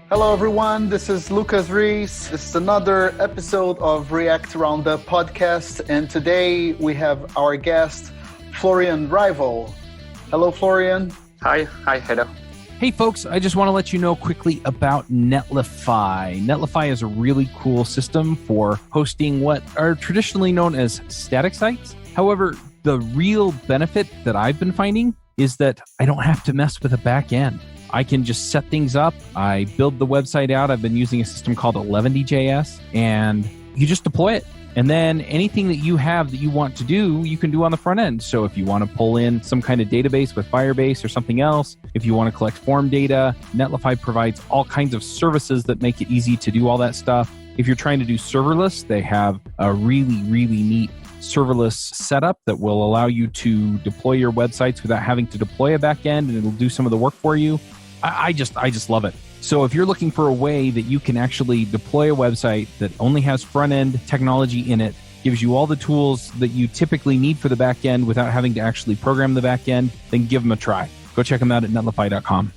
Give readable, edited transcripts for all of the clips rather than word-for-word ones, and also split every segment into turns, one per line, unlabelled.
Hello, everyone. This is Lucas Rees. This is another episode of React Roundup podcast. And today we have our guest, Florian Rival. Hello, Florian.
Hi. Hello.
Hey, folks. I just want to let you know quickly about Netlify. Netlify is a really cool system for hosting what are traditionally known as static sites. However, the real benefit that I've been finding is that I don't have to mess with a back end. I can just set things up. I build the website out. I've been using a system called WebAssembly, and you just deploy it. And then anything that you have that you want to do, you can do on the front end. So if you want to pull in some kind of database with Firebase or something else, if you want to collect form data, Netlify provides all kinds of services that make it easy to do all that stuff. If you're trying to do serverless, they have a really, really neat serverless setup that will allow you to deploy your websites without having to deploy a backend, and it'll do some of the work for you. I just love it. So if you're looking for a way that you can actually deploy a website that only has front-end technology in it, gives you all the tools that you typically need for the back end without having to actually program the back end, then give them a try. Go check them out at netlify.com.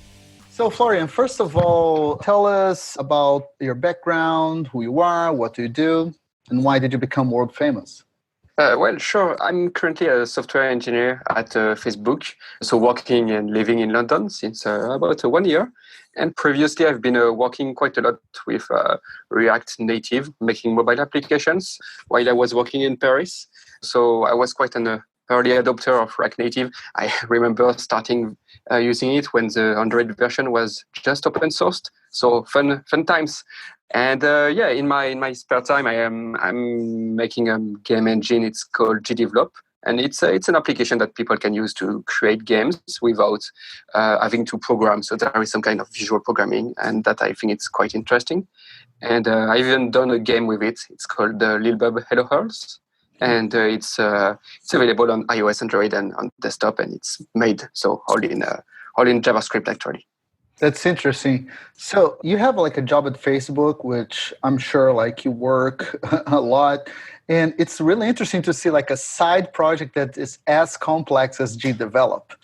So, Florian, first of all, tell us about your background, who you are, what do you do, and why did you become world famous?
Well, sure. I'm currently a software engineer at Facebook, so working and living in London since about 1 year. And previously, I've been working quite a lot with React Native, making mobile applications while I was working in Paris. So I was quite an early adopter of React Native. I remember starting using it when the Android version was just open sourced. So fun times. And in my spare time, I'm making a game engine. It's called gdevelop, and it's an application that people can use to create games without having to program. So there is some kind of visual programming, and that I think it's quite interesting. And I've even done a game with it. It's called Lil Bub Hello Earth, and it's available on iOS, Android, and on desktop, and it's made so all in JavaScript actually.
That's interesting. So you have like a job at Facebook, which I'm sure like you work a lot. And it's really interesting to see like a side project that is as complex as gdevelop.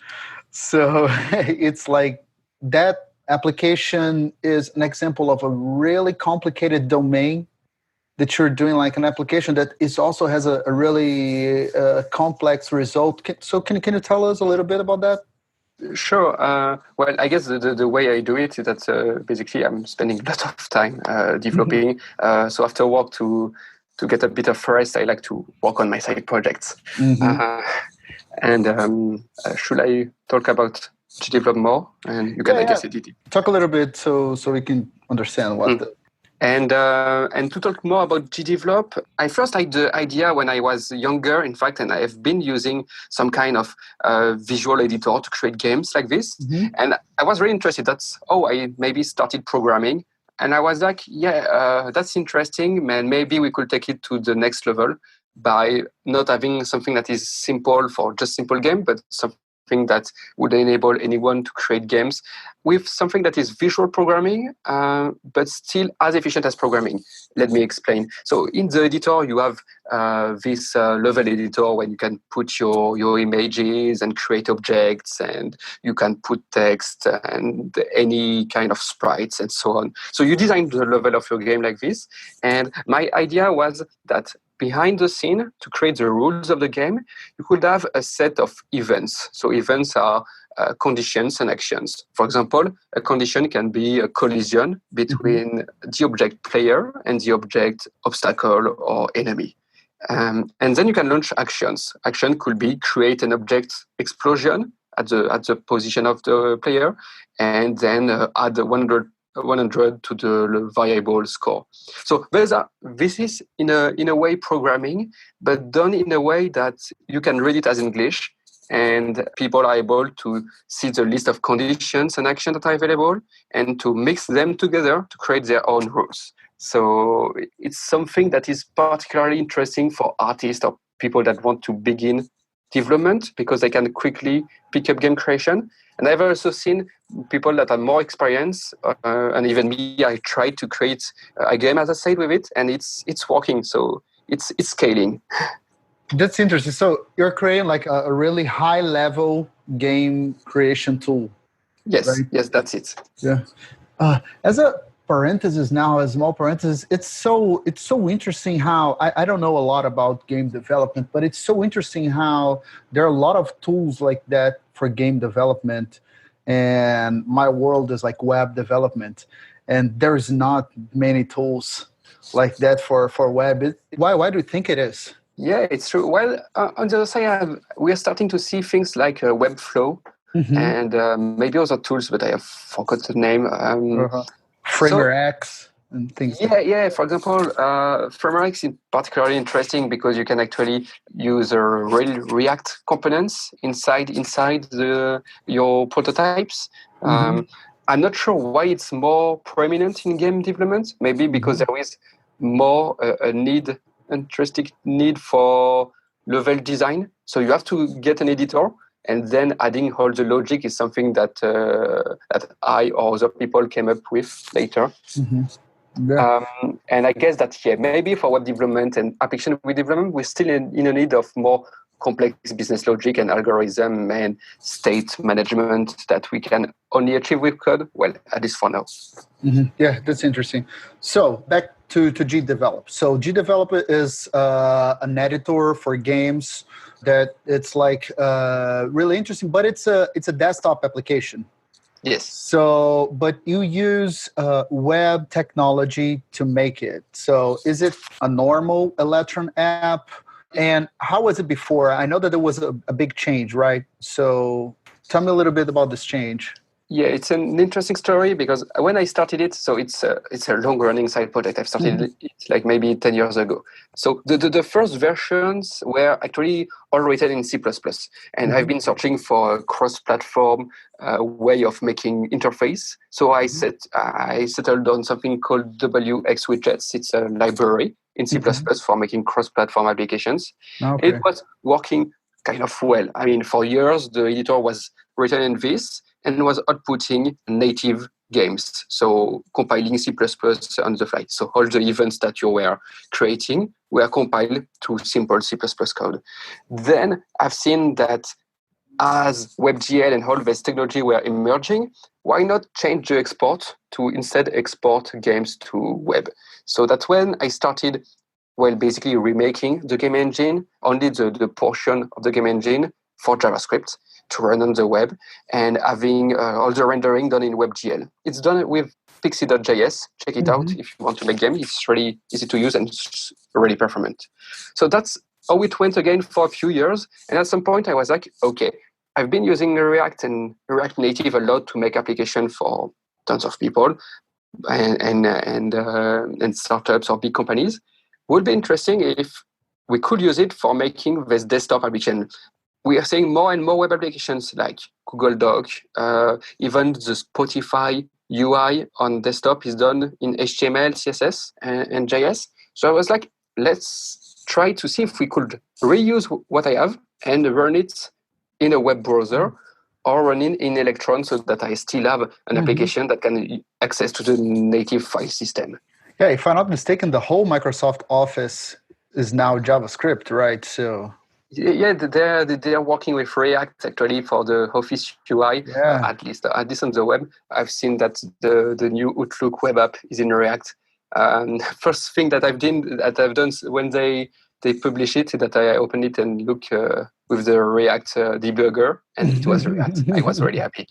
So it's like that application is an example of a really complicated domain that you're doing, like an application that is also has a really complex result. So can you tell us a little bit about that?
Sure. Well, I guess the way I do it is that basically I'm spending a lot of time developing. So after work to get a bit of rest, I like to work on my side projects. And should I talk about gdevelop more? And you can, I guess, edit it.
Talk a little bit so we can understand what
And to talk more about gdevelop, I first liked the idea when I was younger, in fact, and I have been using some kind of visual editor to create games like this. And I was really interested. That's how I maybe started programming. And I was like, that's interesting, man. Maybe we could take it to the next level by not having something that is simple for just simple game, but something that would enable anyone to create games with something that is visual programming, but still as efficient as programming. Let me explain. So in the editor, you have this level editor where you can put your images and create objects, and you can put text and any kind of sprites and so on. So you design the level of your game like this. And my idea was that behind the scene, to create the rules of the game, you could have a set of events. So events are conditions and actions. For example, a condition can be a collision between the object player and the object obstacle or enemy. And then you can launch actions. Action could be create an object explosion at the position of the player, and then add 100 to the variable score. So this is in a way programming, but done in a way that you can read it as English, and people are able to see the list of conditions and actions that are available and to mix them together to create their own rules. So it's something that is particularly interesting for artists or people that want to begin development because they can quickly pick up game creation. And I've also seen people that are more experienced, and even me, I tried to create a game, as I said, with it, and it's working. So it's scaling.
That's interesting. So you're creating like a really high level game creation tool.
Yes,
right?
Yes, that's it.
Yeah. As a parenthesis now, a small parenthesis. It's so interesting how I don't know a lot about game development, but it's so interesting how there are a lot of tools like that for game development, and my world is like web development, and there's not many tools like that for web. Why do you think it is?
Yeah, it's true. Well, on the other side, we are starting to see things like Webflow and maybe other tools, but I have forgotten the name.
Framer X and things.
Yeah. For example, Framer X is particularly interesting because you can actually use real React components inside your prototypes. I'm not sure why it's more prominent in game development. Maybe because there is more interesting need for level design. So you have to get an editor, and then adding all the logic is something that I or other people came up with later. And I guess that, maybe for web development and application web development, we're still in a need of more complex business logic and algorithm and state management that we can only achieve with code. Well, at least for now.
Yeah, that's interesting. So back to GDevelop. So GDevelop is an editor for games that it's like really interesting, but it's a desktop application.
Yes.
So, but you use web technology to make it. So is it a normal Electron app? And how was it before? I know that there was a big change, right? So tell me a little bit about this change.
Yeah, it's an interesting story because when I started it, so it's a long-running side project. I've started it like maybe 10 years ago. So the first versions were actually all written in C++. And I've been searching for a cross-platform way of making interface. So I settled on something called WX Widgets. It's a library in C++ for making cross-platform applications. Okay. It was working kind of well. I mean, for years, the editor was written in this and was outputting native games, so compiling C++ on the fly. So all the events that you were creating were compiled to simple C++ code. Then I've seen that as WebGL and all this technology were emerging, why not change the export to instead export games to web? So that's when I started, basically remaking the game engine, only the portion of the game engine for JavaScript to run on the web, and having all the rendering done in WebGL. It's done with Pixie.js. Check it out if you want to make game. It's really easy to use and it's really performant. So that's how it went again for a few years. And at some point I was like, okay, I've been using React and React Native a lot to make applications for tons of people and startups or big companies. Would be interesting if we could use it for making this desktop application. We are seeing more and more web applications like Google Doc, even the Spotify UI on desktop is done in HTML, CSS, and JS. So I was like, let's try to see if we could reuse what I have and run it in a web browser or run it in Electron so that I still have an application that can access to the native file system.
Yeah, if I'm not mistaken, the whole Microsoft Office is now JavaScript, right? So
yeah, they're working with React actually for the Office UI.
Yeah.
At least on the web. I've seen that the new Outlook web app is in React. First thing that I've done when they publish it, that I open it and look with the React debugger, and it was React. I was really happy.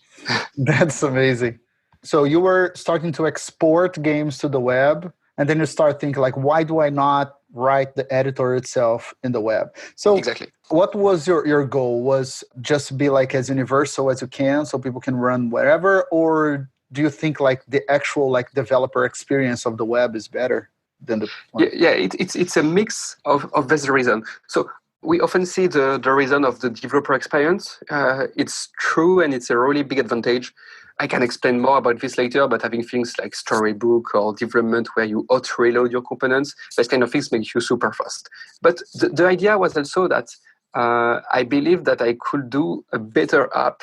That's amazing. So you were starting to export games to the web, and then you start thinking like, why do I not write the editor itself in the web? So
exactly.
What was your goal? Was just be like as universal as you can so people can run wherever? Or do you think like the actual like developer experience of the web is better than the one?
Yeah, it's a mix of this reason. So we often see the reason of the developer experience. It's true, and it's a really big advantage. I can explain more about this later, but having things like Storybook or development where you auto-reload your components, that kind of things make you super fast. But the idea was also that I believe that I could do a better app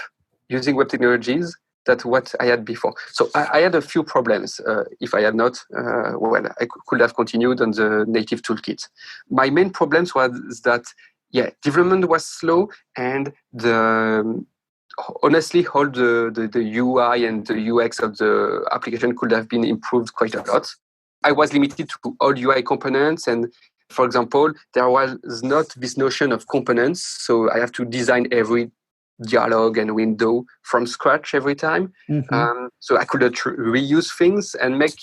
using web technologies than what I had before. So I had a few problems. If I had not, I could have continued on the native toolkit. My main problems was that, development was slow, and honestly, all the UI and the UX of the application could have been improved quite a lot. I was limited to all UI components, and for example, there was not this notion of components, so I have to design every dialog and window from scratch every time. So I couldn't reuse things and make.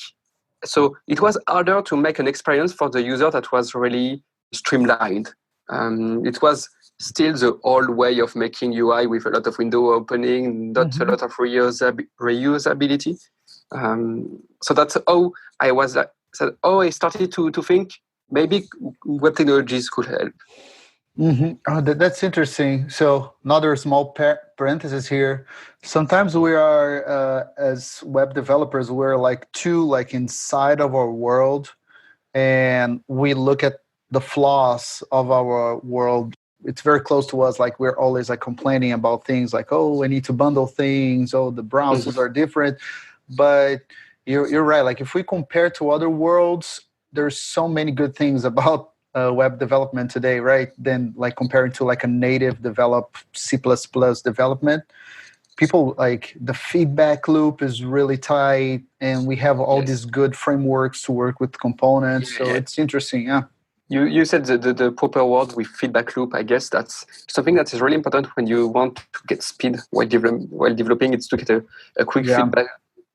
So it was harder to make an experience for the user that was really streamlined. It was still the old way of making UI with a lot of window opening, not a lot of reusability. So that's how I was. I started to think maybe web technologies could help.
Oh, that's interesting. So another small parenthesis here. Sometimes we are, as web developers, we're like too like inside of our world, and we look at the flaws of our world. It's very close to us. Like we're always like complaining about things like, oh, I need to bundle things. Oh, the browsers are different. But you're right. Like if we compare to other worlds, there's so many good things about web development today, right? Than like comparing to like a native developed C++ development. People like the feedback loop is really tight, and we have all these good frameworks to work with components. So it's interesting. Yeah.
You said the proper word with feedback loop. I guess that's something that is really important when you want to get speed while developing. It's to get a quick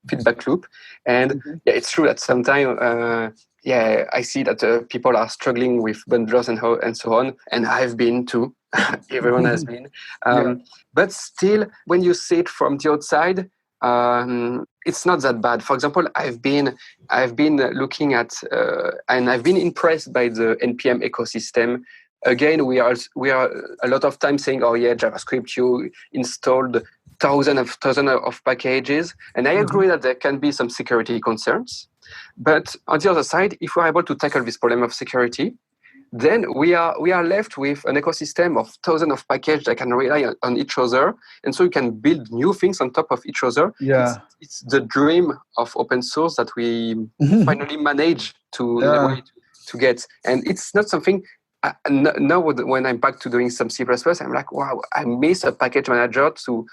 feedback loop. And it's true that sometimes I see that people are struggling with bundlers and so on, and I've been too. Everyone has been. But still, when you see it from the outside, it's not that bad. For example, I've been looking at and I've been impressed by the NPM ecosystem. Again, we are a lot of times saying, "Oh yeah, JavaScript, you installed thousands of packages," and I agree that there can be some security concerns. But on the other side, if we're able to tackle this problem of security, then we are left with an ecosystem of thousands of packages that can rely on each other, and so you can build new things on top of each other. It's the dream of open source that we finally manage to get, and it's not something. Now when I'm back to doing some C++, I'm like, wow, I miss a package manager to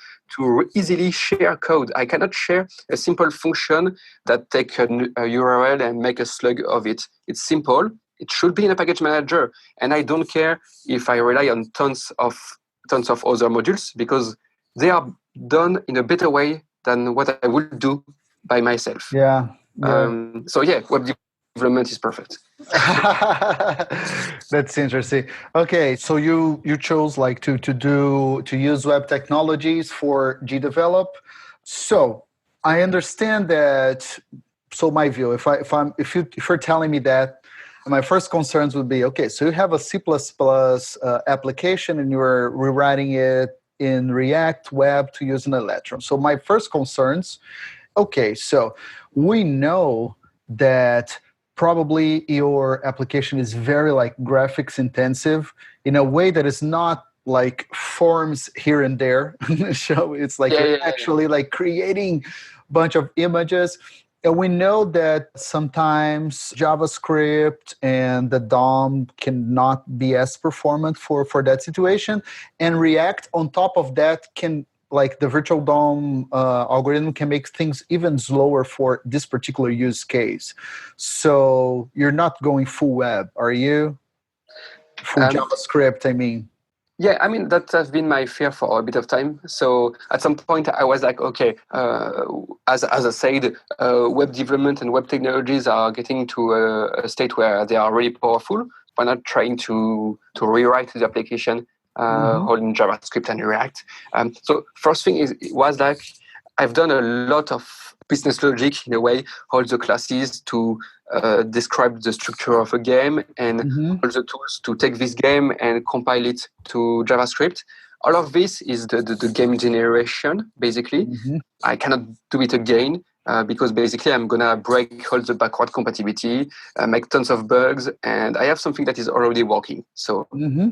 easily share code. I cannot share a simple function that take a URL and make a slug of it. It's simple. It should be in a package manager, and I don't care if I rely on tons of other modules because they are done in a better way than what I would do by myself. Web development is perfect.
That's interesting. Okay, so you chose like to use web technologies for gdevelop. So I understand that. So my view, if you're telling me that, my first concerns would be, okay, so you have a C++ application and you're rewriting it in React Web to use an Electron. So my first concerns, okay, so we know that probably your application is very like graphics intensive in a way that is not like forms here and there. So it's like you're actually like creating a bunch of images. And we know that sometimes JavaScript and the DOM cannot be as performant for that situation. And React on top of that can, like the virtual DOM algorithm can make things even slower for this particular use case. So you're not going full web, are you? Full JavaScript, I mean.
Yeah, I mean, that has been my fear for a bit of time. So at some point I was like, okay, as I said, web development and web technologies are getting to a state where they are really powerful. Why not trying to rewrite the application all in JavaScript and React? So first thing was like, I've done a lot of business logic in a way, all the classes to describe the structure of a game and all the tools to take this game and compile it to JavaScript. All of this is the game generation, basically. I cannot do it again because basically I'm going to break all the backward compatibility, make tons of bugs, and I have something that is already working. So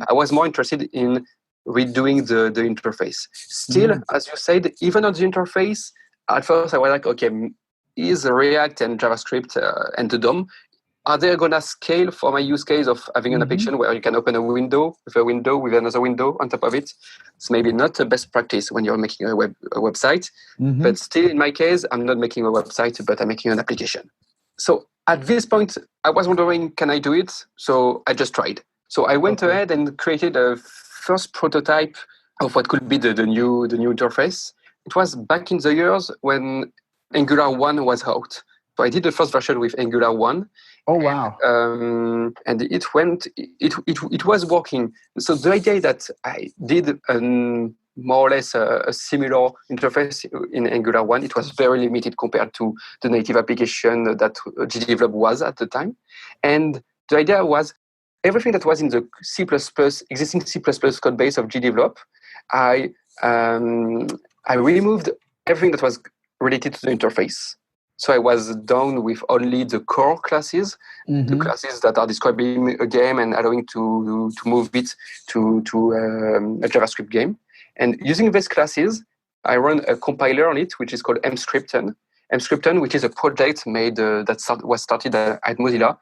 I was more interested in redoing the interface. Still, as you said, even on the interface, at first I was like, okay, is React and JavaScript and the DOM are they going to scale for my use case of having an application where you can open a window with another window on top of it? It's maybe not the best practice when you're making a website. But still, in my case, I'm not making a website, but I'm making an application. So at this point, I was wondering, can I do it? So I just tried. So I went ahead and created a first prototype of what could be the new interface. It was back in the years when Angular 1 was out. So I did the first version with Angular 1.
Oh, wow.
And it was working. So the idea that I did more or less a similar interface in Angular 1, it was very limited compared to the native application that GDevelop was at the time. And the idea was everything that was in the existing C++ code base of GDevelop, I removed everything that was related to the interface. So I was done with only the core classes, the classes that are describing a game and allowing to move it to a JavaScript game. And using these classes, I run a compiler on it, which is called Mscripton. Mscripton, which is a project made was started at Mozilla.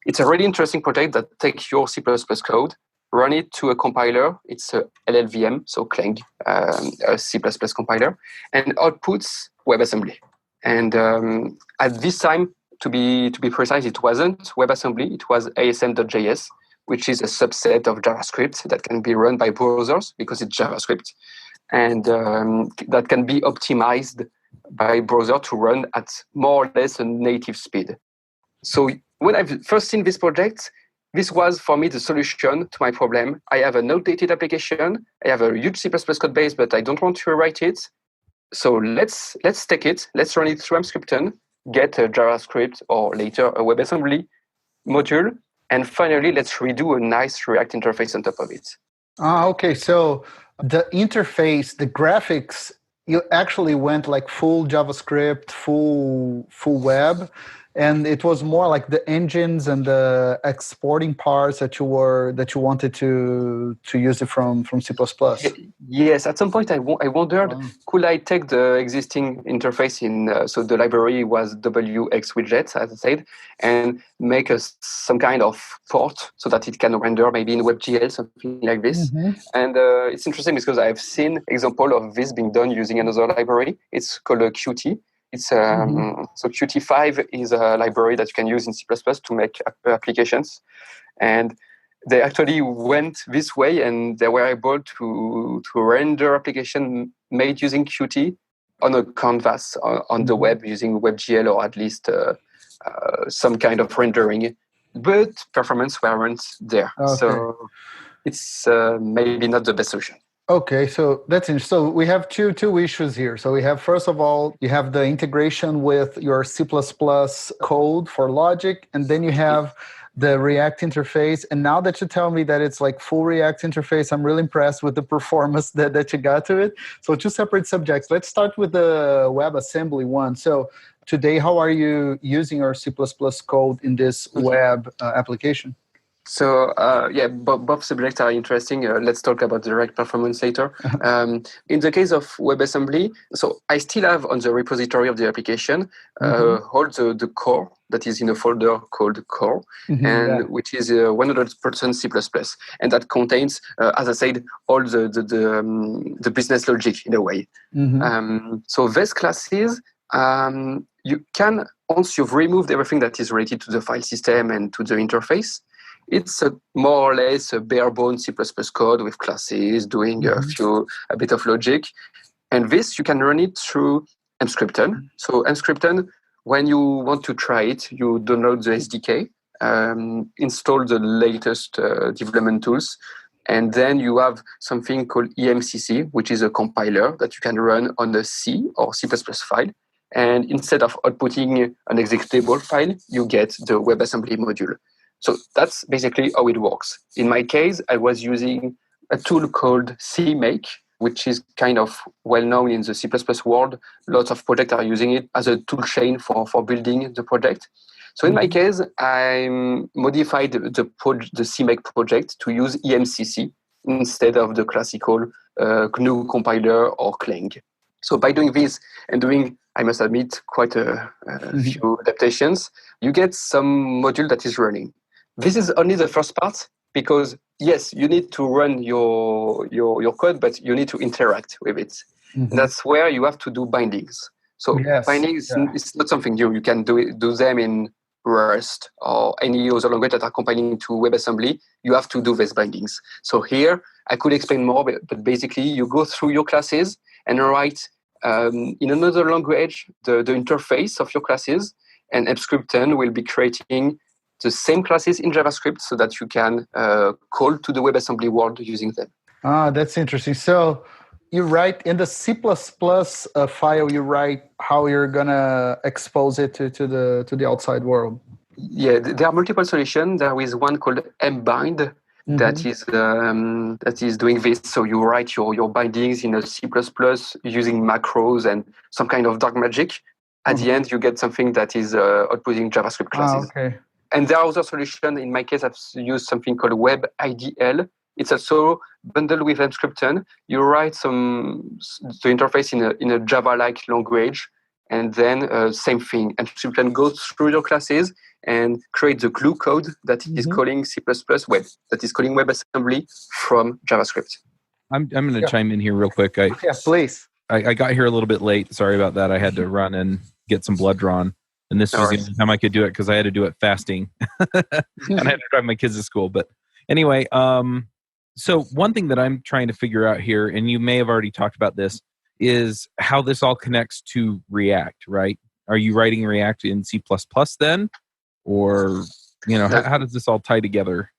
It's a really interesting project that takes your C++ code, run it to a compiler. It's a LLVM, so Clang, a C++ compiler, and outputs WebAssembly. And at this time, to be precise, it wasn't WebAssembly. It was ASM.js, which is a subset of JavaScript that can be run by browsers because it's JavaScript, and that can be optimized by browser to run at more or less a native speed. So when I've first seen this project, this was for me the solution to my problem. I have an outdated application. I have a huge C++ code base, but I don't want to rewrite it. So let's take it. Let's run it through Mscripton, get a JavaScript or later a WebAssembly module, and finally let's redo a nice React interface on top of it.
Okay. So the interface, the graphics, you actually went like full JavaScript, full web. And it was more like the engines and the exporting parts that you wanted to use it from C++.
Yes, at some point I wondered, could I take the existing interface so the library was WXWidget, as I said, and make some kind of port so that it can render maybe in WebGL, something like this. And it's interesting because I've seen example of this being done using another library. It's called a Qt. It's so Qt5 is a library that you can use in C++ to make applications, and they actually went this way, and they were able to render application made using Qt on a canvas on the web using WebGL or at least some kind of rendering, but performance weren't there. Okay. So it's maybe not the best solution.
Okay, so that's interesting. So we have two issues here. So we have, first of all, you have the integration with your C++ code for logic, and then you have the React interface. And now that you tell me that it's like full React interface, I'm really impressed with the performance that you got to it. So two separate subjects. Let's start with the WebAssembly one. So today, how are you using your C++ code in this web application?
So both subjects are interesting. Let's talk about the direct performance later. In the case of WebAssembly, so I still have on the repository of the application all the core that is in a folder called core, which is 100% C++, and that contains, as I said, all the business logic in a way. So these classes, you can, once you've removed everything that is related to the file system and to the interface, it's more or less a bare bones C++ code with classes doing a bit of logic. And this, you can run it through Mscripton. So Mscripton, when you want to try it, you download the SDK, install the latest development tools, and then you have something called EMCC, which is a compiler that you can run on a C or C++ file. And instead of outputting an executable file, you get the WebAssembly module. So that's basically how it works. In my case, I was using a tool called CMake, which is kind of well-known in the C++ world. Lots of projects are using it as a tool chain for building the project. So in my case, I modified the CMake project to use EMCC instead of the classical GNU compiler or Clang. So by doing this and doing I must admit, quite a few adaptations. You get some module that is running. This is only the first part because, yes, you need to run your code, but you need to interact with it. And that's where you have to do bindings. So bindings is not something new. You can do them in Rust or any other language that are compiling to WebAssembly. You have to do these bindings. So here, I could explain more, but basically you go through your classes and write in another language the interface of your classes, and Script 10 will be creating the same classes in JavaScript so that you can call to the WebAssembly world using them.
Ah, that's interesting. So you write in the C++ file, you write how you're going to expose it to the outside world.
Yeah, there are multiple solutions. There is one called mbind that is doing this. So you write your bindings in a C++ using macros and some kind of dark magic. At the end, you get something that is outputting JavaScript classes.
Okay.
And there are other solutions. In my case, I've used something called WebIDL. It's also bundled with Script 10. You write the interface in a Java-like language, and then same thing. And Script 10 goes through your classes and create the glue code that is calling C++ web, that is calling WebAssembly from JavaScript.
I'm going to chime in here real quick.
Please.
I got here a little bit late. Sorry about that. I had to run and get some blood drawn. And this was the only time I could do it because I had to do it fasting. And I had to drive my kids to school. But anyway, so one thing that I'm trying to figure out here, and you may have already talked about this, is how this all connects to React, right? Are you writing React in C++ then? Or, how does this all tie together?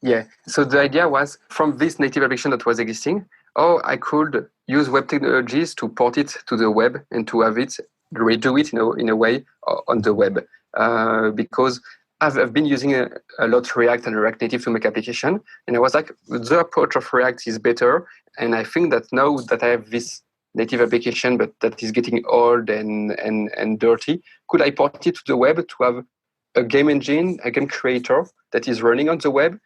Yeah. So the idea was from this native application that was existing, I could use web technologies to port it to the web and to have it redo it in a way on the web, because I've been using a lot React and React Native to make application, and I was like, the approach of React is better, and I think that now that I have this native application but that is getting old and dirty, could I port it to the web to have a game engine, a game creator that is running on the web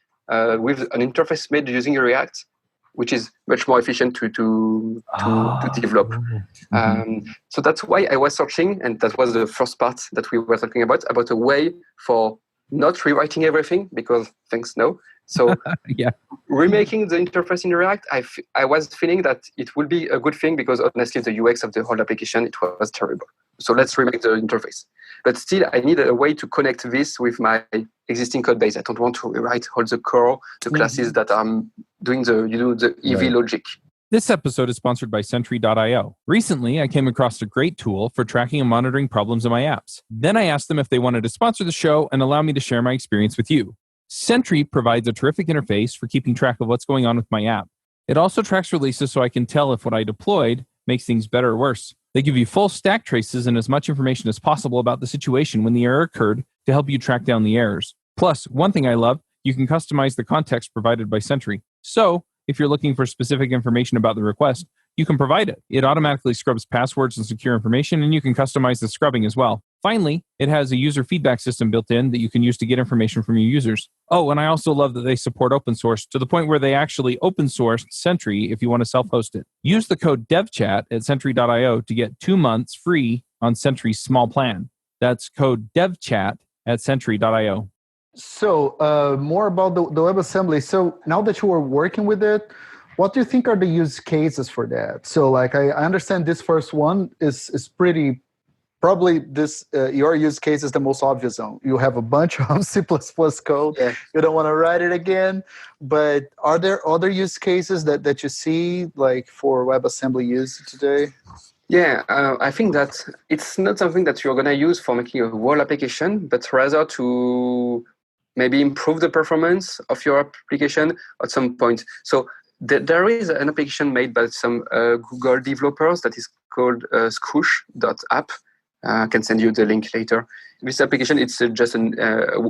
with an interface made using React, which is much more efficient to develop. So that's why I was searching, and that was the first part that we were talking about a way for not rewriting everything, because thanks no. So remaking the interface in React, I was feeling that it would be a good thing, because honestly, the UX of the whole application, it was terrible. So let's remake the interface. But still, I need a way to connect this with my existing code base. I don't want to rewrite all the core, the classes that I'm doing the EV logic.
This episode is sponsored by Sentry.io. Recently, I came across a great tool for tracking and monitoring problems in my apps. Then I asked them if they wanted to sponsor the show and allow me to share my experience with you. Sentry provides a terrific interface for keeping track of what's going on with my app. It also tracks releases so I can tell if what I deployed makes things better or worse. They give you full stack traces and as much information as possible about the situation when the error occurred to help you track down the errors. Plus, one thing I love, you can customize the context provided by Sentry. So, if you're looking for specific information about the request, you can provide it. It automatically scrubs passwords and secure information, and you can customize the scrubbing as well. Finally, it has a user feedback system built in that you can use to get information from your users. Oh, and I also love that they support open source to the point where they actually open sourced Sentry if you want to self-host it. Use the code devchat at Sentry.io to get 2 months free on Sentry's small plan. That's code devchat at Sentry.io.
So more about the WebAssembly. So now that you are working with it, what do you think are the use cases for that? So like I understand this first one is pretty, probably this your use case is the most obvious one. You have a bunch of C++ code. Yeah. You don't want to write it again. But are there other use cases that you see like for WebAssembly use today?
Yeah, I think that it's not something that you're going to use for making a whole application, but rather to maybe improve the performance of your application at some point. So there is an application made by some Google developers that is called Scroosh.app. I can send you the link later. This application, it's just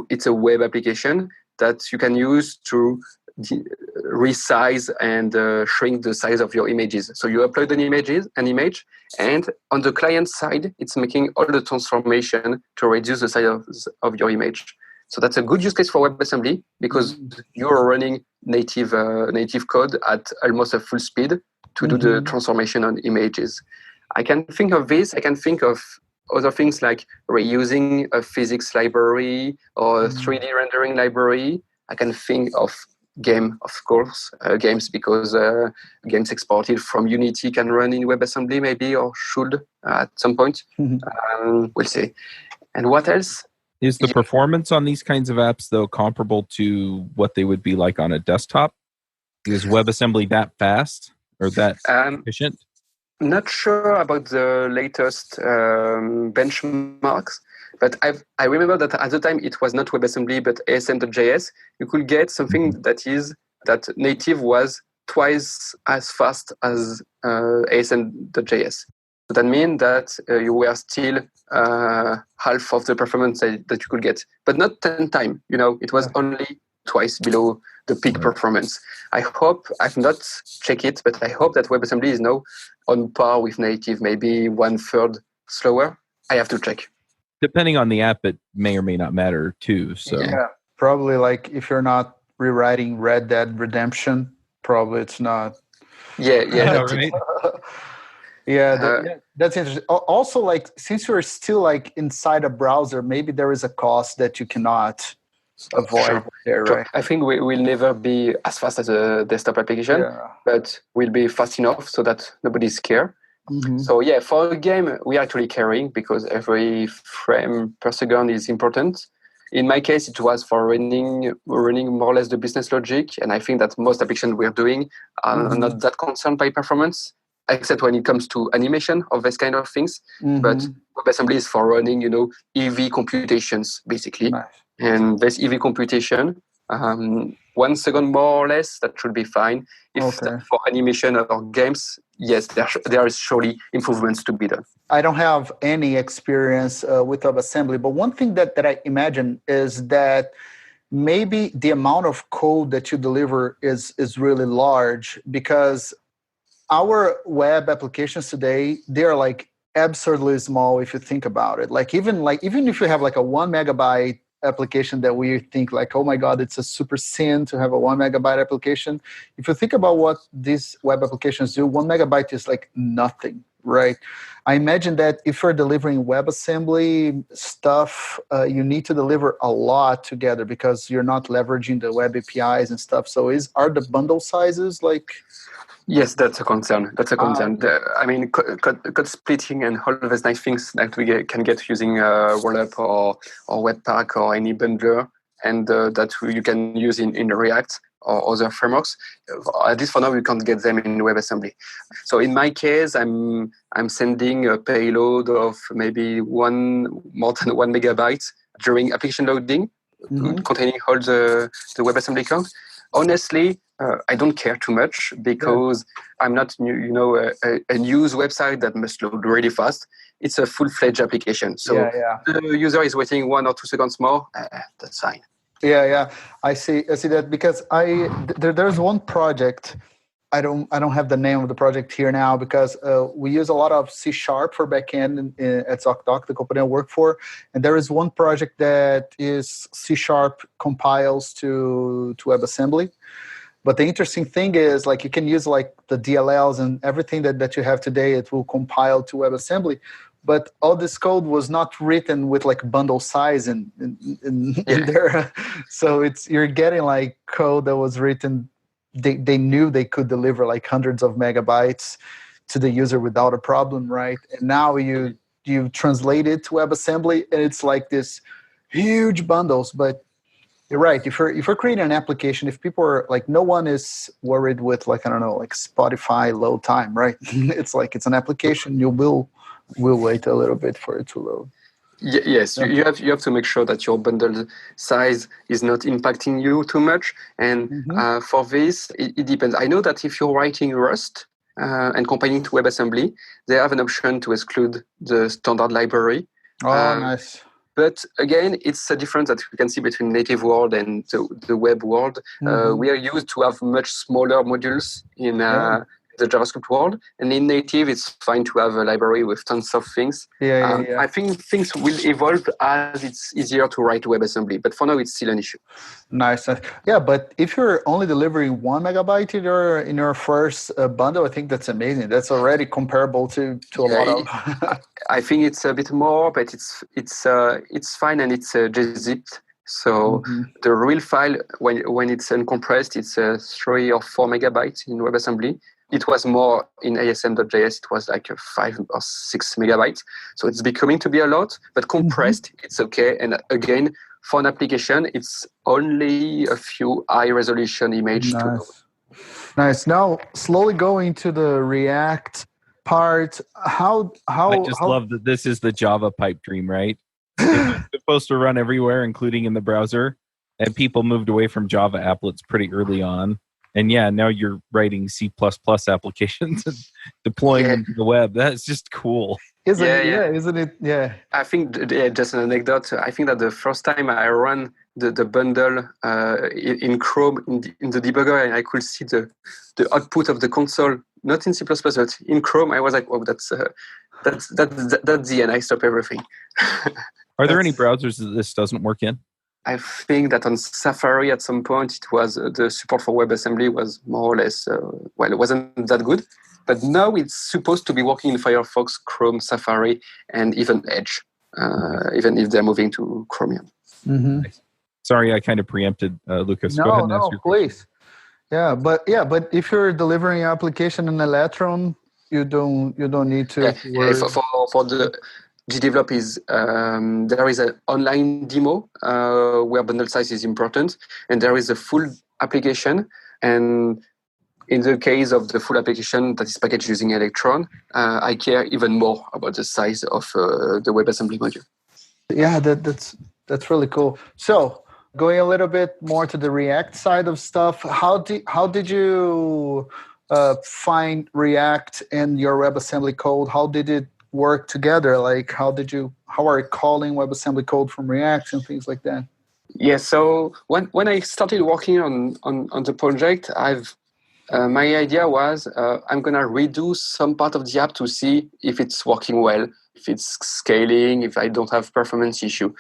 it's a web application that you can use to resize and shrink the size of your images. So you upload an image, and on the client side, it's making all the transformation to reduce the size of your image. So that's a good use case for WebAssembly, because you're running native code at almost a full speed to do the transformation on images. I can think of this. I can think of other things like reusing a physics library or a 3D rendering library. I can think of games because games exported from Unity can run in WebAssembly maybe or should at some point. We'll see. And what else?
Is the performance on these kinds of apps, though, comparable to what they would be like on a desktop? Is WebAssembly that fast or that efficient?
Not sure about the latest benchmarks, but I remember that at the time it was not WebAssembly but ASM.js. You could get something that native was twice as fast as ASM.js. So that means that you were still half of the performance that you could get, but not 10 times. It was only twice below the peak performance. I hope, I've not checked it, but I hope that WebAssembly is now on par with native, maybe 1/3 slower. I have to check.
Depending on the app, it may or may not matter too. So
probably like if you're not rewriting Red Dead Redemption, probably it's not.
Yeah,
that's right.
That's interesting. Also, like since you're still like inside a browser, maybe there is a cost that you cannot avoid there, right?
I think we will never be as fast as a desktop application, but we'll be fast enough so that nobody's scared. So for a game, we are actually caring because every frame per second is important. In my case, it was for running more or less the business logic, and I think that most applications we're doing are not that concerned by performance, except when it comes to animation of this kind of things. But WebAssembly is for running, EV computations, basically.
Nice.
And this EV computation, 1 second more or less, that should be fine. If for animation or games, yes, there is surely improvements to be done.
I don't have any experience with WebAssembly, but one thing that I imagine is that maybe the amount of code that you deliver is really large, because our web applications today, they're like absurdly small if you think about it. Even if you have like a 1 megabyte application that we think like, oh my God, it's a super sin to have a 1 megabyte application. If you think about what these web applications do, 1 megabyte is like nothing, right? I imagine that if you're delivering WebAssembly stuff, you need to deliver a lot together because you're not leveraging the web APIs and stuff. So are the bundle sizes like...
Yes, that's a concern. Code splitting and all of those nice things that we can get using Rollup or Webpack or any bundler, and that you can use in React or other frameworks. At least for now, we can't get them in WebAssembly. So in my case, I'm sending a payload of maybe more than 1 megabyte during application loading, containing all the WebAssembly code. Honestly, I don't care too much because I'm not, a news website that must load really fast. It's a full-fledged application. So the user is waiting 1 or 2 seconds more. That's fine.
Yeah. I see that because there's one project. I don't have the name of the project here now because we use a lot of C# for backend at ZocDoc, the company I work for. And there is one project that is C# compiles to WebAssembly. But the interesting thing is, like, you can use like the DLLs and everything that you have today. It will compile to WebAssembly. But all this code was not written with like bundle size in there. So you're getting like code that was written. They knew they could deliver like hundreds of megabytes to the user without a problem, right? And now you translate it to WebAssembly, and it's like this huge bundles. But you're right. If you're creating an application, if people are like, no one is worried with like, I don't know, like Spotify load time, right? It's like it's an application. You will wait a little bit for it to load.
Yes, you have to make sure that your bundle size is not impacting you too much. And for this, it depends. I know that if you're writing Rust and compiling to WebAssembly, they have an option to exclude the standard library.
Oh, nice.
But again, it's a difference that we can see between native world and the web world. We are used to have much smaller modules in the JavaScript world. And in native, it's fine to have a library with tons of things. I think things will evolve as it's easier to write WebAssembly, but for now, it's still an issue.
Nice. Yeah, but if you're only delivering 1 megabyte in your first bundle, I think that's amazing. That's already comparable to a lot of.
I think it's a bit more, but it's fine, and it's JZipped. So the real file, when it's uncompressed, it's 3 or 4 megabytes in WebAssembly. It was more in ASM.js. It was like 5 or 6 megabytes. So it's becoming to be a lot, but compressed, it's okay. And again, for an application, it's only a few high resolution images to load.
Nice. Now, slowly going to the React part. I
just love that this is the Java pipe dream, right? It's supposed to run everywhere, including in the browser. And people moved away from Java applets pretty early on. And yeah, now you're writing C++ applications and deploying them to the web. That's just cool.
Isn't it? Yeah.
I think, just an anecdote, I think that the first time I ran the bundle in Chrome, in the debugger, and I could see the output of the console, not in C++, but in Chrome, I was like, oh, that's the end. I stop everything.
Are there any browsers that this doesn't work in?
I think that on Safari at some point, it was the support for WebAssembly was more or less, it wasn't that good. But now it's supposed to be working in Firefox, Chrome, Safari, and even Edge, even if they're moving to Chromium.
Sorry, I kind of preempted Lucas. Go ahead and ask your
please. Question. But if you're delivering an application in Electron, you don't need to worry.
For the GDevelop is there is an online demo where bundle size is important, and there is a full application. And in the case of the full application that is packaged using Electron, I care even more about the size of the WebAssembly module.
Yeah, that's really cool. So going a little bit more to the React side of stuff, how did you find React and your WebAssembly code? How did it work together? Like, how are you calling WebAssembly code from React and things like that?
Yeah, so when I started working on the project, my idea was I'm gonna redo some part of the app to see if it's working well, if it's scaling, if I don't have performance issue.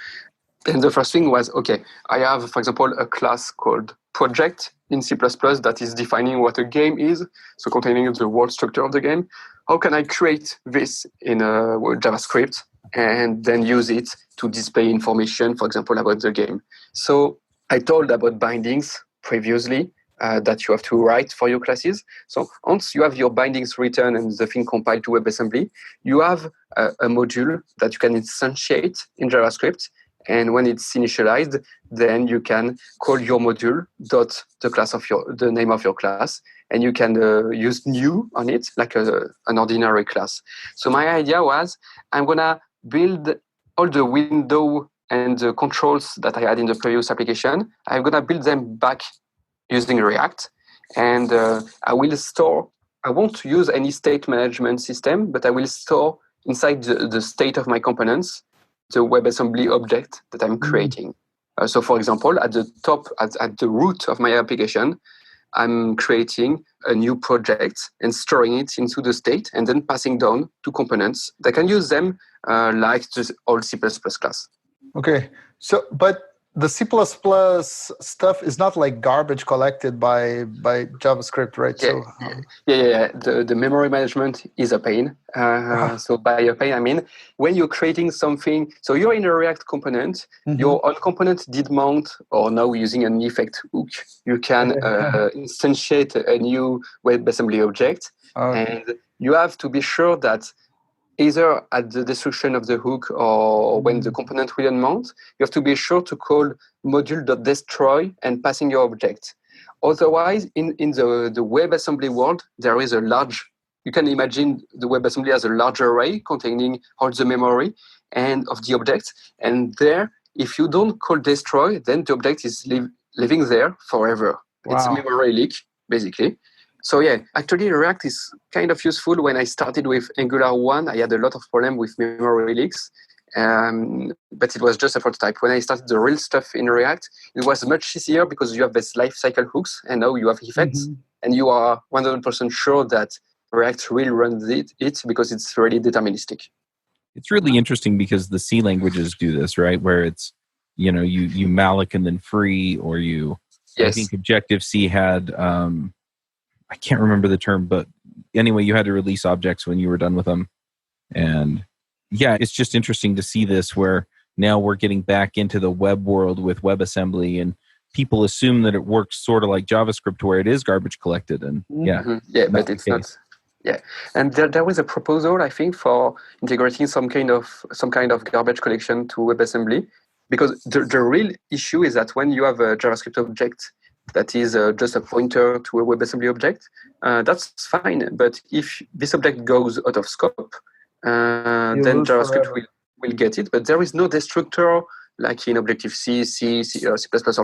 And the first thing was, okay, I have, for example, a class called project in C++ that is defining what a game is, so containing the whole structure of the game. How can I create this in JavaScript and then use it to display information, for example, about the game? So I told about bindings previously that you have to write for your classes. So once you have your bindings written and the thing compiled to WebAssembly, you have a module that you can instantiate in JavaScript. And when it's initialized, then you can call your module dot the name of your class, and you can use new on it like an ordinary class. So my idea was I'm gonna build all the window and the controls that I had in the previous application. I'm gonna build them back using React, and I won't use any state management system, but I will store inside the state of my components the WebAssembly object that I'm creating. So for example, at the top, at the root of my application, I'm creating a new project and storing it into the state and then passing down to components that can use them like the old C++ class. Okay,
so but the C++ stuff is not like garbage collected by JavaScript, right?
The memory management is a pain. So by a pain, I mean, when you're creating something, so you're in a React component, your own component did mount, or now using an effect hook, you can instantiate a new WebAssembly object. And you have to be sure that either at the destruction of the hook or when the component will unmount, you have to be sure to call module.destroy and passing your object. Otherwise, in the WebAssembly world, there is you can imagine the WebAssembly as a large array containing all the memory and of the object. And there, if you don't call destroy, then the object is living there forever. Wow. It's a memory leak, basically. So yeah, actually React is kind of useful. When I started with Angular 1, I had a lot of problem with memory leaks, but it was just a prototype. When I started the real stuff in React, it was much easier because you have this lifecycle hooks, and now you have effects, and you are 100% sure that React will run it because it's really deterministic.
It's really interesting because the C languages do this, right? Where it's, you malloc and then free, or you,
Yes.
I think Objective-C had, I can't remember the term, but anyway, you had to release objects when you were done with them. And yeah, it's just interesting to see this where now we're getting back into the web world with WebAssembly, and people assume that it works sort of like JavaScript where it is garbage collected. And
but it's not. Yeah, and there was a proposal, I think, for integrating some kind of garbage collection to WebAssembly, because the real issue is that when you have a JavaScript object that is just a pointer to a WebAssembly object, that's fine. But if this object goes out of scope, then JavaScript will get it. But there is no destructor like in Objective-C, C, C++, or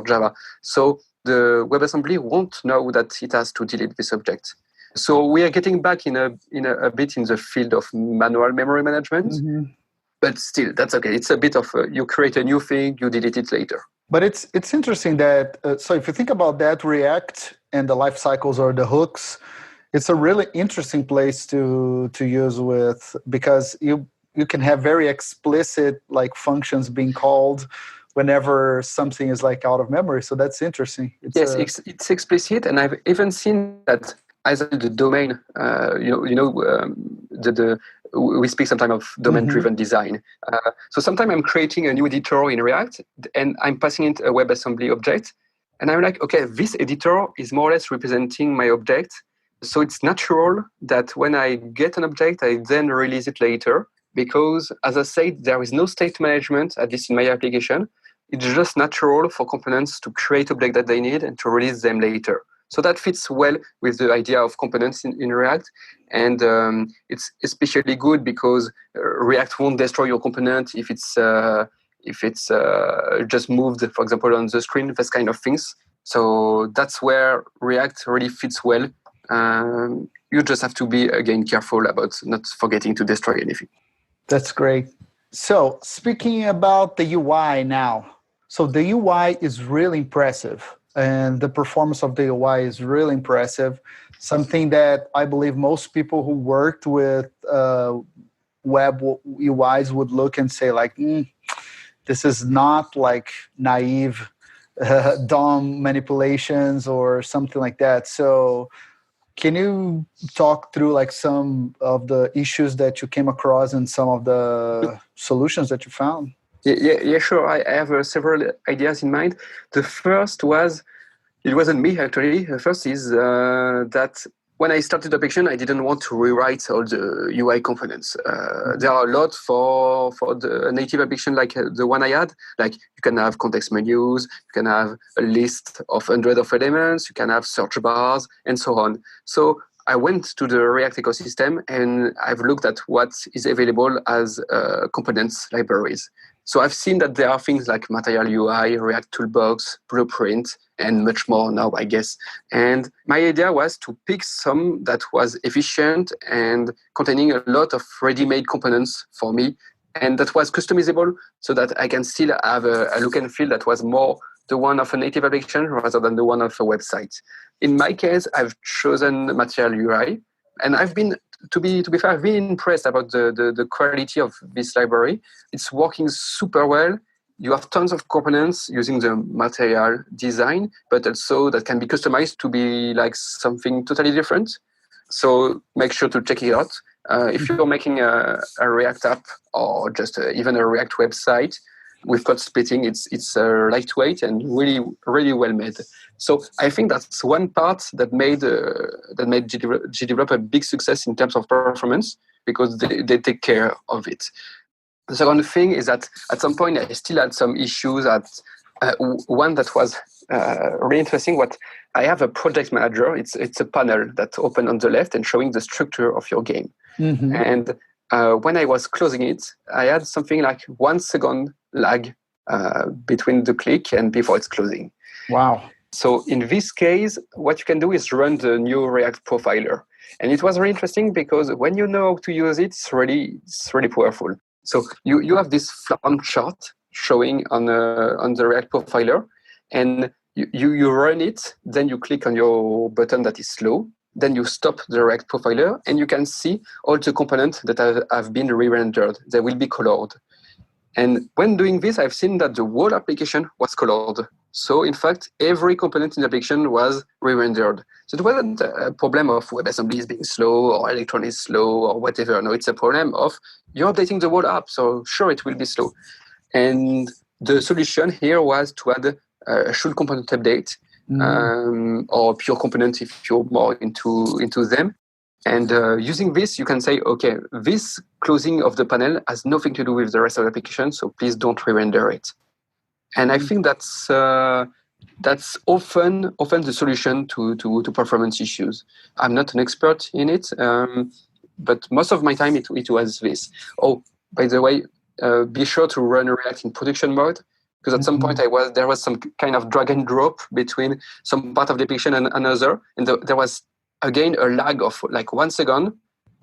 Java. So the WebAssembly won't know that it has to delete this object. So we are getting back in a bit in the field of manual memory management, but still, that's okay. It's a bit of you create a new thing, you delete it later.
But it's interesting that so if you think about that, React and the life cycles or the hooks, it's a really interesting place to use with, because you can have very explicit like functions being called whenever something is like out of memory. So that's interesting.
It's explicit, and I've even seen that as the domain, we speak sometimes of domain-driven design. So sometimes I'm creating a new editor in React, and I'm passing it a WebAssembly object, and I'm like, okay, this editor is more or less representing my object. So it's natural that when I get an object, I then release it later, because, as I said, there is no state management at this in my application. It's just natural for components to create objects that they need and to release them later. So that fits well with the idea of components in React. And it's especially good because React won't destroy your component if it's just moved, for example, on the screen, this kind of things. So that's where React really fits well. You just have to be, again, careful about not forgetting to destroy anything.
That's great. So speaking about the UI now. So the UI is really impressive, and the performance of the UI is really impressive. Something that I believe most people who worked with web UIs would look and say like, this is not like naive DOM manipulations or something like that. So can you talk through like some of the issues that you came across and some of the solutions that you found?
Yeah, sure. I have several ideas in mind. The first was, it wasn't me actually. The first is that when I started the application, I didn't want to rewrite all the UI components. There are a lot for the native application like the one I had. Like you can have context menus, you can have a list of hundreds of elements, you can have search bars, and so on. So I went to the React ecosystem and I've looked at what is available as components libraries. So I've seen that there are things like Material UI, React Toolbox, Blueprint, and much more now, I guess. And my idea was to pick some that was efficient and containing a lot of ready-made components for me, and that was customizable so that I can still have a look and feel that was more the one of a native application rather than the one of a website. In my case, I've chosen Material UI, and I've been, to be fair, I've been impressed about the quality of this library. It's working super well. You have tons of components using the material design, but also that can be customized to be like something totally different. So make sure to check it out. If you're making a React app or just even a React website with code splitting, it's lightweight and really, really well made. So I think that's one part that made GDevelop a big success in terms of performance, because they take care of it. The second thing is that at some point I still had some issues. One that was really interesting. What I have a project manager. It's a panel that open on the left and showing the structure of your game. Mm-hmm. And when I was closing it, I had something like 1 second lag between the click and before it's closing.
Wow.
So in this case, what you can do is run the new React profiler. And it was really interesting because when you know how to use it, it's really powerful. So you have this flat chart showing on the React profiler, and you run it, then you click on your button that is slow, then you stop the React profiler, and you can see all the components that have been re-rendered. They will be colored. And when doing this, I've seen that the whole application was colored. So in fact, every component in the application was re-rendered. So it wasn't a problem of WebAssembly is being slow or Electron is slow or whatever. No, it's a problem of you're updating the whole app. So sure, it will be slow. And the solution here was to add a full component update or pure component if you're more into them. And using this, you can say, okay, this closing of the panel has nothing to do with the rest of the application, so please don't re-render it. And I think that's often the solution to performance issues. I'm not an expert in it, but most of my time it was this. Oh, by the way, be sure to run React in production mode, because at some point there was some kind of drag and drop between some part of the application and another, and there was again a lag of like 1 second,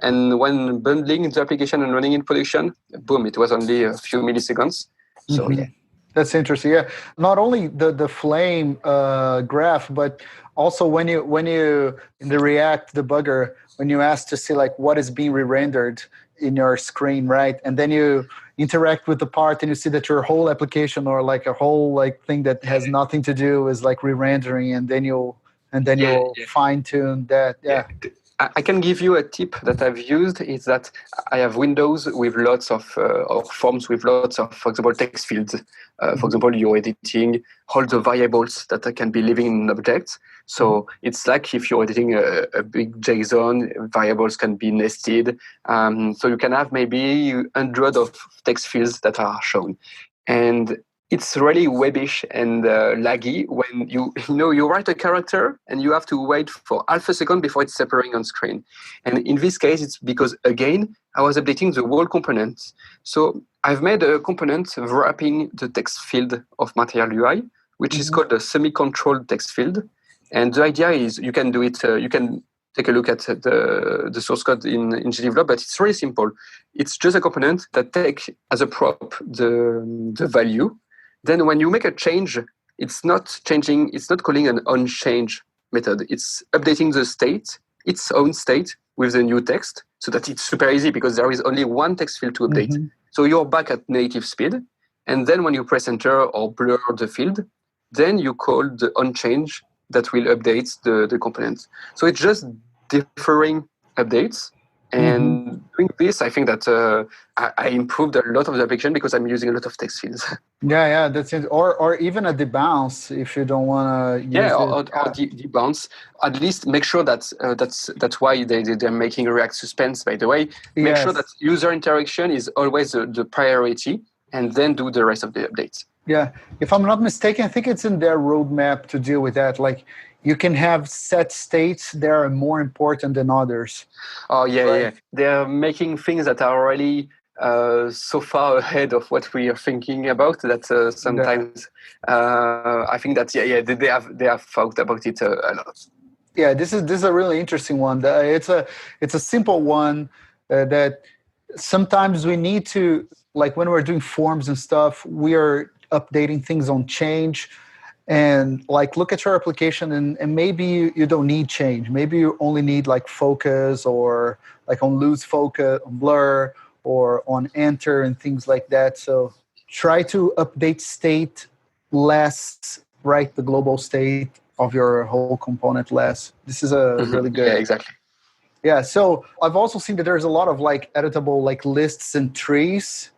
and when bundling the application and running in production, boom, it was only a few milliseconds. So yeah.
That's interesting. Yeah, not only the flame graph, but also when you in the React debugger, when you ask to see like what is being re-rendered in your screen, right? And then you interact with the part and you see that your whole application or like a whole like thing that has nothing to do is like re-rendering, and then you'll fine tune that. Yeah.
I can give you a tip that I've used is that I have windows with lots of or forms with lots of, for example, text fields. For example, you're editing all the variables that can be living in objects. So it's like if you're editing a big JSON, variables can be nested. So you can have maybe 100 of text fields that are shown. And it's really webbish and laggy when you write a character and you have to wait for half a second before it's appearing on screen. And in this case, it's because, again, I was updating the whole component. So I've made a component wrapping the text field of Material UI, which is called a semi-controlled text field. And the idea is you can do it, you can take a look at the source code in GDevelop, but it's really simple. It's just a component that takes as a prop the value. Then when you make a change, it's not calling an onChange method. It's updating the state, its own state with the new text, so that it's super easy because there is only one text field to update. So you're back at native speed. And then when you press enter or blur the field, then you call the onChange that will update the component. So it's just differing updates. And doing this, I think that I improved a lot of the application because I'm using a lot of text fields.
Yeah, that's it. Or even a debounce if you don't want to use it.
Or debounce. At least make sure that that's why they're making React suspense, by the way. Make sure that user interaction is always the priority, and then do the rest of the updates.
Yeah. If I'm not mistaken, I think it's in their roadmap to deal with that. Like, you can have set states that are more important than others.
Oh, yeah, right? Yeah. They're making things that are already so far ahead of what we are thinking about that sometimes I think that, they have thought about it a lot.
Yeah, this is a really interesting one. It's a simple one that sometimes we need to, like when we're doing forms and stuff, we are updating things on change. And like look at your application and maybe you don't need change. Maybe you only need like focus or like on loose focus, on blur or on enter and things like that. So try to update state less, right? The global state of your whole component less. This is a really good.
Yeah, exactly.
Yeah. So I've also seen that there's a lot of like editable like lists and trees.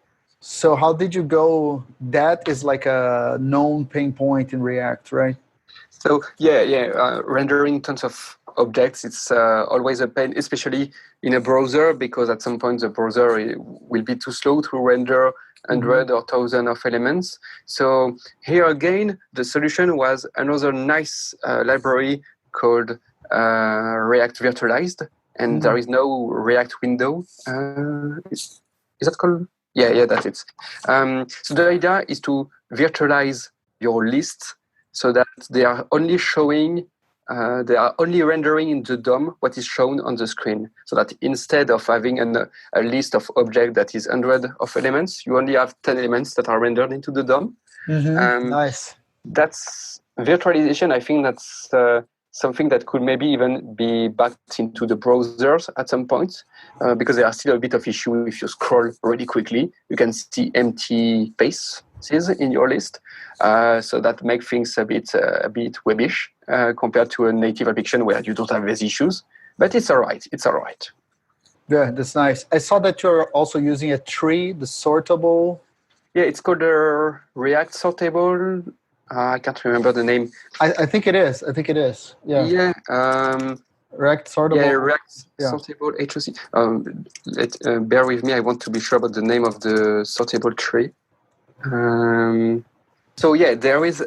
So how did you go? That is like a known pain point in React, right?
So rendering tons of objects, it's always a pain, especially in a browser, because at some point the browser will be too slow to render 100 or 1,000 of elements. So here again, the solution was another nice library called React Virtualized, and there is no React window. Is that called? Yeah, that's it. So the idea is to virtualize your lists so that they are only showing, they are only rendering in the DOM what is shown on the screen. So that instead of having a list of objects that is 100 of elements, you only have 10 elements that are rendered into the DOM.
Nice.
That's virtualization. I think that's something that could maybe even be backed into the browsers at some point, because there are still a bit of issue if you scroll really quickly. You can see empty spaces in your list, so that makes things a bit webbish compared to a native application where you don't have these issues. But it's all right. It's all right.
Yeah, that's nice. I saw that you're also using a tree, the sortable.
Yeah, it's called a React sortable. I can't remember the name.
I think it is. Yeah.
Yeah.
React sortable.
Yeah, React sortable HOC. Bear with me. I want to be sure about the name of the sortable tree. So yeah, there is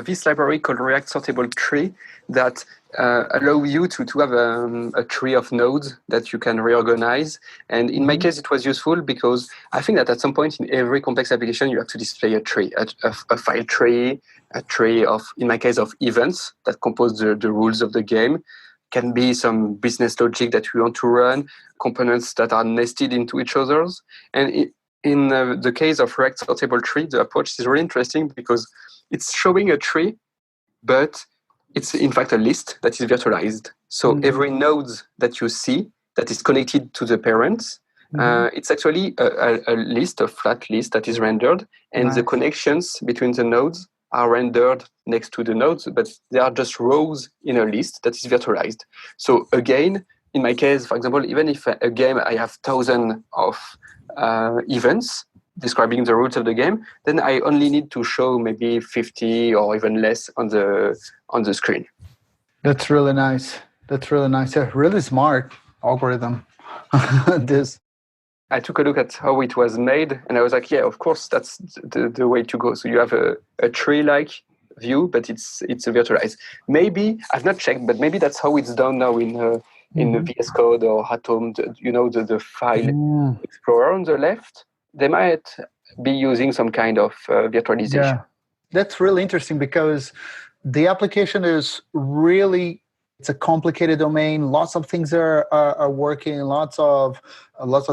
this library called React sortable tree that allow you to have a tree of nodes that you can reorganize. And in my case, it was useful because I think that at some point in every complex application, you have to display a tree, a file tree, a tree of, in my case, of events that compose the rules of the game. Can be some business logic that we want to run, components that are nested into each other's. And in the case of React sortable tree, the approach is really interesting because it's showing a tree, but it's in fact a list that is virtualized. So every node that you see that is connected to the parents, it's actually a list, a flat list that is rendered, and the connections between the nodes are rendered next to the nodes, but they are just rows in a list that is virtualized. So again, in my case, for example, even if a game I have thousands of events describing the rules of the game, then I only need to show maybe 50 or even less on the screen.
That's really nice. Yeah, really smart algorithm. This.
I took a look at how it was made, and I was like, yeah, of course, that's the way to go. So you have a tree-like view, but it's virtualized. Maybe, I've not checked, but maybe that's how it's done now in the VS Code or Atom, the file explorer on the left. They might be using some kind of virtualization.
Yeah, that's really interesting because the application is really, it's a complicated domain. Lots of things are working. Lots of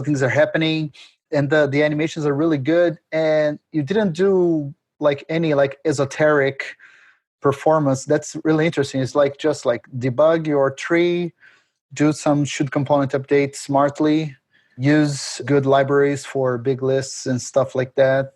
things are happening, and the animations are really good. And you didn't do any esoteric performance. That's really interesting. It's just debug your tree, do some should component updates smartly, use good libraries for big lists and stuff like that.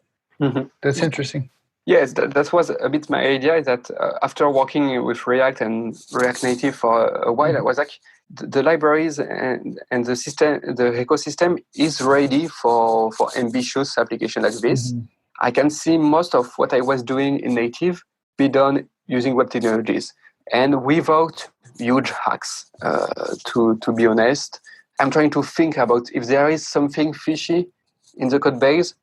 That's interesting.
Yes, that was a bit my idea, is that after working with React and React Native for a while, I was like, the libraries and the system, the ecosystem is ready for ambitious application like this. I can see most of what I was doing in native be done using web technologies and without huge hacks. To be honest, I'm trying to think about if there is something fishy in the code base.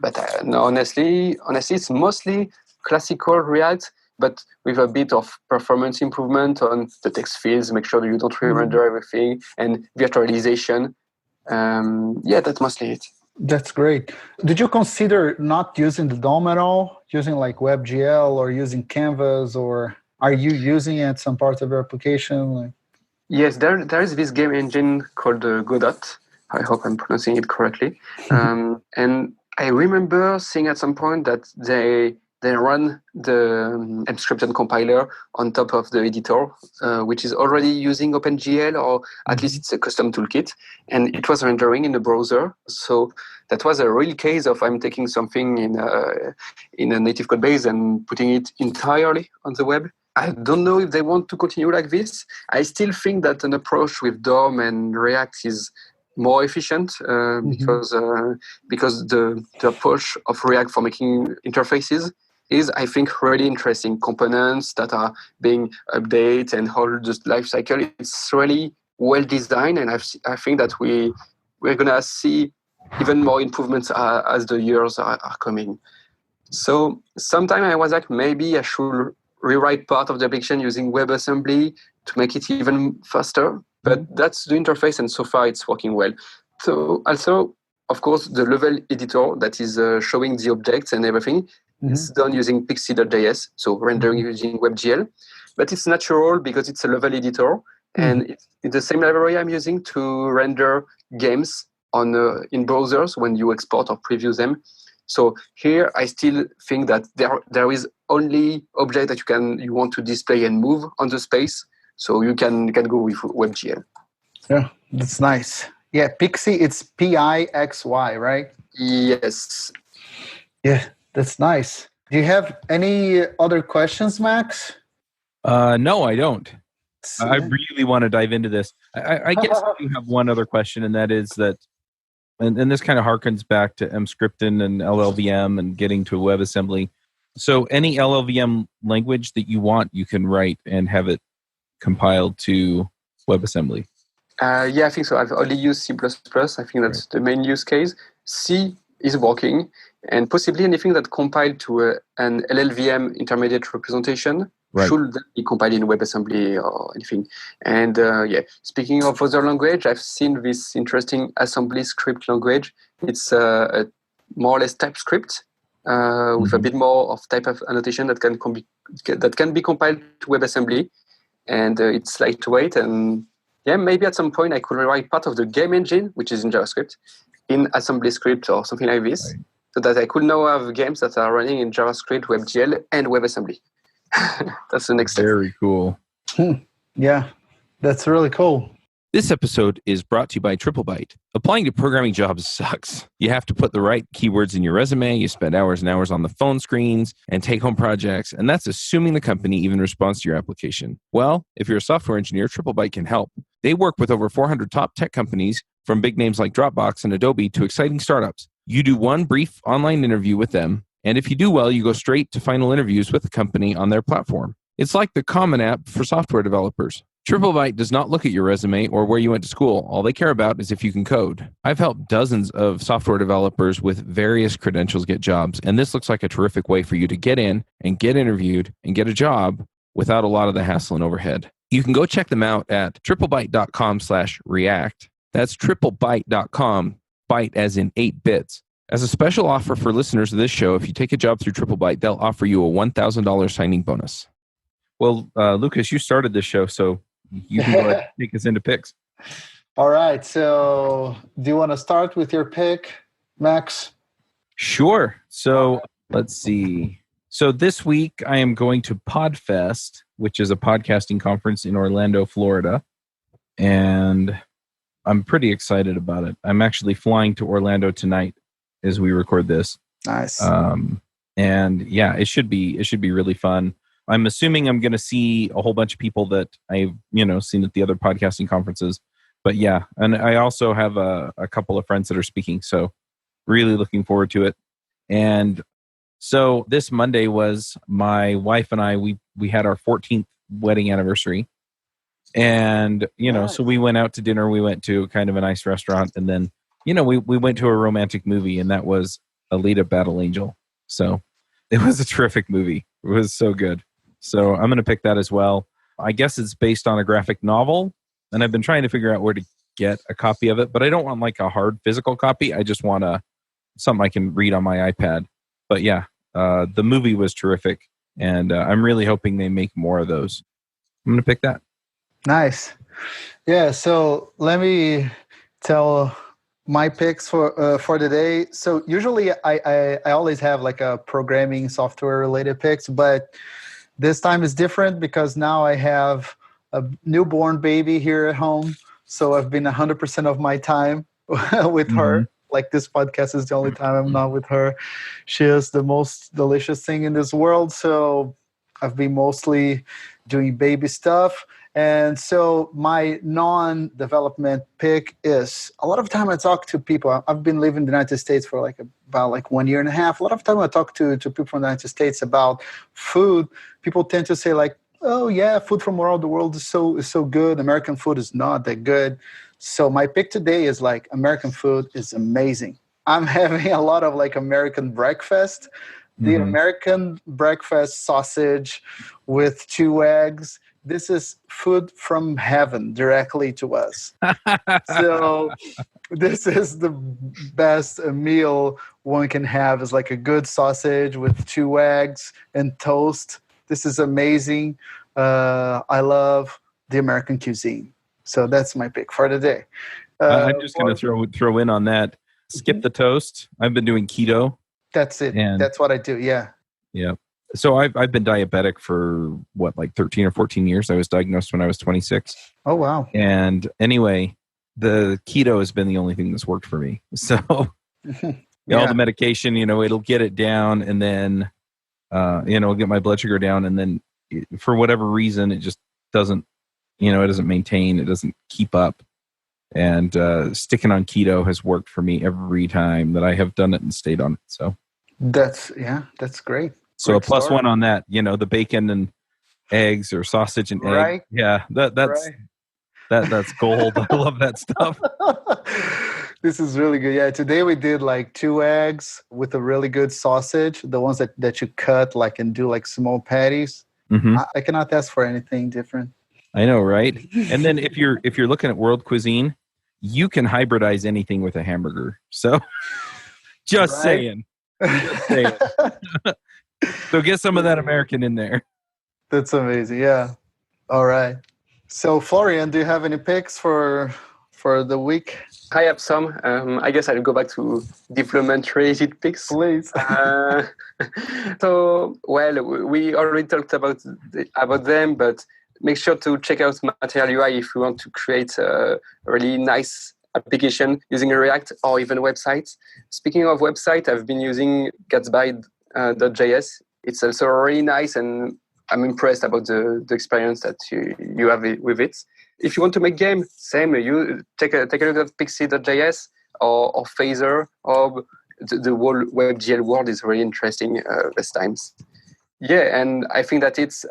But no, honestly, it's mostly classical React, but with a bit of performance improvement on the text fields, make sure that you don't re-render everything, and virtualization. That's mostly it.
That's great. Did you consider not using the DOM at all, using WebGL or using Canvas, or are you using it some part of your application?
Yes, there is this game engine called Godot. I hope I'm pronouncing it correctly. And I remember seeing at some point that they run the Mscripten compiler on top of the editor, which is already using OpenGL, or at least it's a custom toolkit, and it was rendering in the browser. So that was a real case of I'm taking something in a native code base and putting it entirely on the web. I don't know if they want to continue like this. I still think that an approach with DOM and React is more efficient because the approach of React for making interfaces is, I think, really interesting. Components that are being updated and whole the life cycle. It's really well designed, and I think that we're gonna see even more improvements as the years are coming. So sometime I was like, maybe I should rewrite part of the application using WebAssembly to make it even faster. But that's the interface, and so far it's working well. So also, of course, the level editor that is showing the objects and everything is done using Pixie.js, so rendering using WebGL. But it's natural because it's a level editor, and it's the same library I'm using to render games on in browsers when you export or preview them. So here, I still think that there is only object that you want to display and move on the space. So you can go with WebGL.
Yeah, that's nice. Yeah, Pixie, it's Pixy, right?
Yes.
Yeah, that's nice. Do you have any other questions, Max?
No, I don't. I
Yeah.
really want to dive into this. I guess I do have one other question, and that is that, and this kind of harkens back to mscripton and LLVM and getting to WebAssembly. So any LLVM language that you want, you can write and have it compiled to WebAssembly.
Yeah, I think so. I've only used C++. I think that's the main use case. C is working, and possibly anything that compiled to an LLVM intermediate representation should be compiled in WebAssembly or anything. And speaking of other language, I've seen this interesting assembly script language. It's a more or less TypeScript with a bit more of type of annotation that can be compiled to WebAssembly, and it's lightweight. And yeah, maybe at some point I could rewrite part of the game engine, which is in JavaScript, in assembly script or something like this, so that I could now have games that are running in JavaScript, WebGL, and WebAssembly. That's the next step.
Very cool.
Yeah, that's really cool.
This episode is brought to you by TripleByte. Applying to programming jobs sucks. You have to put the right keywords in your resume, you spend hours and hours on the phone screens and take-home projects, and that's assuming the company even responds to your application. Well, if you're a software engineer, TripleByte can help. They work with over 400 top tech companies, from big names like Dropbox and Adobe to exciting startups. You do one brief online interview with them, and if you do well, you go straight to final interviews with the company on their platform. It's like the Common App for software developers. TripleByte does not look at your resume or where you went to school. All they care about is if you can code. I've helped dozens of software developers with various credentials get jobs, and this looks like a terrific way for you to get in and get interviewed and get a job without a lot of the hassle and overhead. You can go check them out at triplebyte.com/react. That's triplebyte.com, byte as in 8 bits. As a special offer for listeners of this show, if you take a job through TripleByte, they'll offer you a $1,000 signing bonus. Well, Lucas, you started this show, so you can go ahead and take us into picks.
All right. So do you want to start with your pick, Max?
Sure. So let's see. So this week I am going to PodFest, which is a podcasting conference in Orlando, Florida. And I'm pretty excited about it. I'm actually flying to Orlando tonight as we record this.
Nice.
And yeah, it should be really fun. I'm assuming I'm going to see a whole bunch of people that I've, seen at the other podcasting conferences. But yeah, and I also have a couple of friends that are speaking, so really looking forward to it. And so this Monday was my wife and I, we had our 14th wedding anniversary. And,
nice.
So we went out to dinner. We went to kind of a nice restaurant. And then, we went to a romantic movie, and that was Alita Battle Angel. So it was a terrific movie. It was so good. So I'm going to pick that as well. I guess it's based on a graphic novel, and I've been trying to figure out where to get a copy of it, but I don't want like a hard physical copy. I just want something I can read on my iPad. But yeah, the movie was terrific, and I'm really hoping they make more of those. I'm going to pick that.
Nice. Yeah, so let me tell my picks for the day. So usually I always have like a programming software related picks, but this time is different because now I have a newborn baby here at home. So I've been 100% of my time with her. Like this podcast is the only time I'm not with her. She is the most delicious thing in this world. So I've been mostly doing baby stuff. And so my non-development pick is, a lot of time I talk to people. I've been living in the United States for about 1 year and a half. A lot of time I talk to people from the United States about food. People tend to say like, oh yeah, food from around the world is so good. American food is not that good. So my pick today is like, American food is amazing. I'm having a lot of like American breakfast. The American breakfast sausage with 2 eggs. This is food from heaven directly to us. So this is the best meal one can have, is like a good sausage with 2 eggs and toast. This is amazing. I love the American cuisine. So that's my pick for the day.
I'm just going to throw in on that. Skip the toast. I've been doing keto.
That's it. And that's what I do. Yeah.
Yeah. So I've been diabetic for like 13 or 14 years. I was diagnosed when I was 26.
Oh, wow.
And anyway, the keto has been the only thing that's worked for me. So all the medication, it'll get it down, and then, it'll get my blood sugar down. And then for whatever reason, it just doesn't, it doesn't maintain, it doesn't keep up. And sticking on keto has worked for me every time that I have done it and stayed on it. So
that's great.
So
Great
a plus
story.
one on that, the bacon and eggs or sausage and egg. Yeah, that's gold. I love that stuff.
This is really good. Yeah, today we did like 2 eggs with a really good sausage, the ones that you cut like and do like small patties.
Mm-hmm.
I cannot ask for anything different.
I know, right? And then if you're looking at world cuisine, you can hybridize anything with a hamburger. So just saying. Just saying. So get some of that American in there.
That's amazing. Yeah. All right. So Florian, do you have any picks for the week?
I have some. I guess I'll go back to development-related picks.
Please.
So, we already talked about them, but make sure to check out Material UI if you want to create a really nice application using a React or even websites. Speaking of website, I've been using Gatsby.js. It's also really nice, and I'm impressed about the experience that you have with it. If you want to make game, same. You take a look at Pixie.js or Phaser, or the whole WebGL world is really interesting these times. Yeah, and I think that it's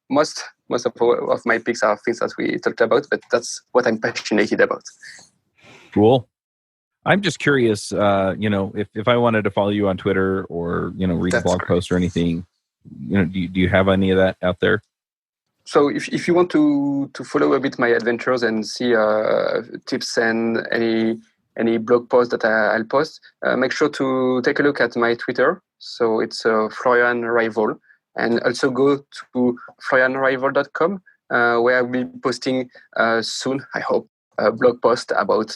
most of my picks are things that we talked about, but that's what I'm passionate about.
Cool. I'm just curious, if I wanted to follow you on Twitter or, read a blog post or anything, do you have any of that out there?
So if you want to follow a bit my adventures and see tips and any blog posts that I'll post, make sure to take a look at my Twitter. So it's Florian Rival. And also go to florianrival.com, where I'll be posting soon, I hope, a blog post about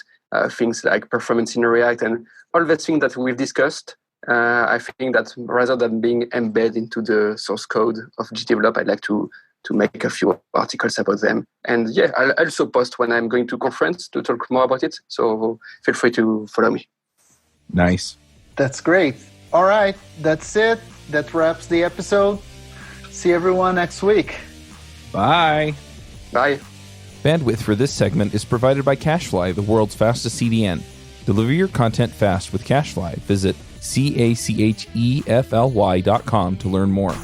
things like performance in React and all the things that we've discussed. I think that rather than being embedded into the source code of GDevelop, I'd like to make a few articles about them. And I'll also post when I'm going to conference to talk more about it. So feel free to follow me.
Nice.
That's great. All right. That's it. That wraps the episode. See everyone next week.
Bye.
Bye.
Bandwidth for this segment is provided by CacheFly, the world's fastest CDN. Deliver your content fast with CacheFly. Visit CacheFly.com to learn more.